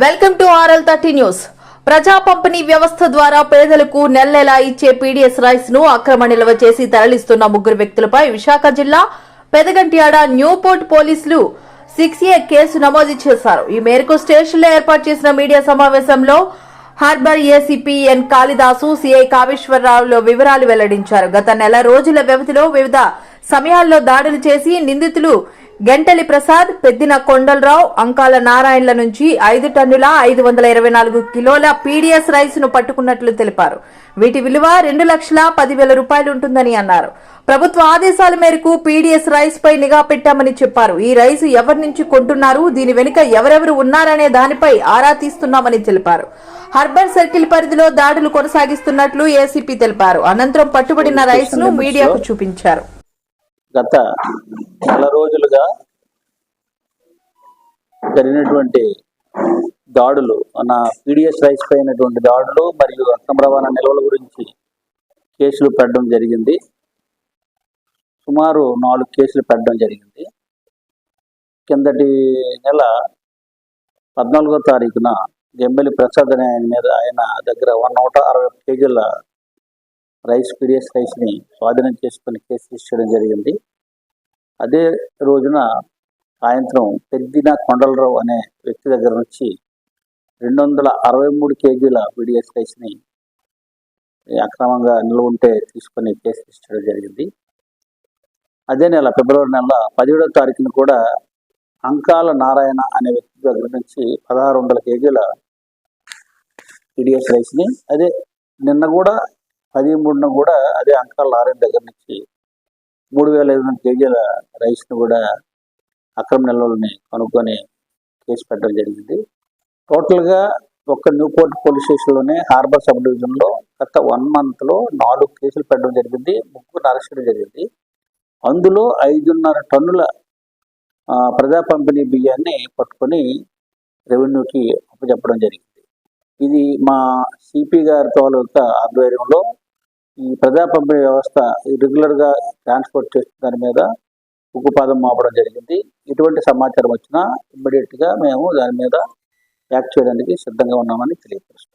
Welcome to RL30 news. ప్రజా పంపిణీ వ్యవస్థ ద్వారా పేదలకు నెలలా ఇచ్చే పీడీఎస్ రైస్ ను అక్రమ నిల్వ చేసి తరలిస్తున్న ముగ్గురు వ్యక్తులపై విశాఖ జిల్లా పెదగంట్యాడ న్యూపోర్ట్ పోలీసులు 6A కేసు నమోదు చేశారు. ఈ మేరకు స్టేషన్లో ఏర్పాటు చేసిన మీడియా సమావేశంలో హార్బర్ ఏసీపీ ఎన్ కాళిదాసు, సిఐ కామేశ్వరరావులో వివరాలు వెల్లడించారు. గత నెల రోజుల వ్యవధిలో వివిధ సమయాల్లో దాడులు చేసి నిందితులు గంటలి ప్రసాద్, పెద్దిన కొండలరావు, అంకాల నారాయణల నుంచి 5 టన్నుల 524 కిలోల పీడీఎస్ రైస్ ను పట్టుకున్నట్లు తెలిపారు. వీటి విలువ 2,10,000 రూపాయలు ఉంటుందని అన్నారు. ప్రభుత్వ ఆదేశాల మేరకు పీడీఎస్ రైస్ పై నిఘా పెట్టామని చెప్పారు. ఈ రైస్ ఎవరి నుంచి కొంటున్నారు, దీని వెనుక ఎవరెవరు ఉన్నారనే దానిపై ఆరా తీస్తున్నామని తెలిపారు. హర్బర్ సర్కిల్ పరిధిలో దాడులు కొనసాగిస్తున్నట్లు ఏసీపీ తెలిపారు. అనంతరం పట్టుబడిన రైస్ ను మీడియాకు చూపించారు. గత నెల రోజులుగా జరిగినటువంటి దాడులు, మన పీడీఎస్ రైస్ పైనటువంటి దాడులు మరియు అక్రమ రవాణా నిల్వల గురించి కేసులు పెట్టడం జరిగింది. సుమారు 4 కేసులు పెట్టడం జరిగింది. కిందటి నెల 14వ తారీఖున గంబెలి ప్రసాద్ అనే ఆయన దగ్గర 160 కేజీల పీడీఎస్ రైస్ని స్వాధీనం చేసుకుని కేసు తీసుకోవడం జరిగింది. అదే రోజున సాయంత్రం పెద్దిన కొండలరావు అనే వ్యక్తి దగ్గర నుంచి 263 కేజీల పీడీఎస్ రైస్ని అక్రమంగా నిల్వ ఉంటే తీసుకుని కేసు తీసుకోవడం జరిగింది. అదే నెల ఫిబ్రవరి నెల 17వ తారీఖున కూడా అంకాల నారాయణ అనే వ్యక్తి దగ్గర నుంచి 1600 కేజీల పీడీఎస్ రైస్ని, అదే నిన్న కూడా 13న కూడా అదే అంకాల నారాయణ దగ్గర నుంచి 3,500 కేజీల రైస్ను కూడా అక్రమ నిల్వలని కనుక్కొని కేసు పెట్టడం జరిగింది. టోటల్గా ఒక్క న్యూపోర్ట్ పోలీస్ స్టేషన్లోనే హార్బర్ సబ్ డివిజన్లో గత 1 మంత్లో 4 కేసులు పెట్టడం జరిగింది. 3 అరెస్ట్ చేయడం జరిగింది. అందులో 5.5 టన్నుల ప్రజా పంపిణీ బియ్యాన్ని పట్టుకొని రెవెన్యూకి అప్పచెప్పడం జరిగింది. ఇది మా సిపి గారి తాలూకా ఆధ్వర్యంలో ఈ ప్రజా పంపిణీ వ్యవస్థ రెగ్యులర్గా ట్రాన్స్పోర్ట్ చేస్తున్న దాని మీద ఉక్కుపాదం మోపడం జరిగింది. ఇటువంటి సమాచారం వచ్చినా ఇమ్మీడియట్గా మేము దాని మీద యాక్ట్ చేయడానికి సిద్ధంగా ఉన్నామని తెలియపరుస్తున్నాం.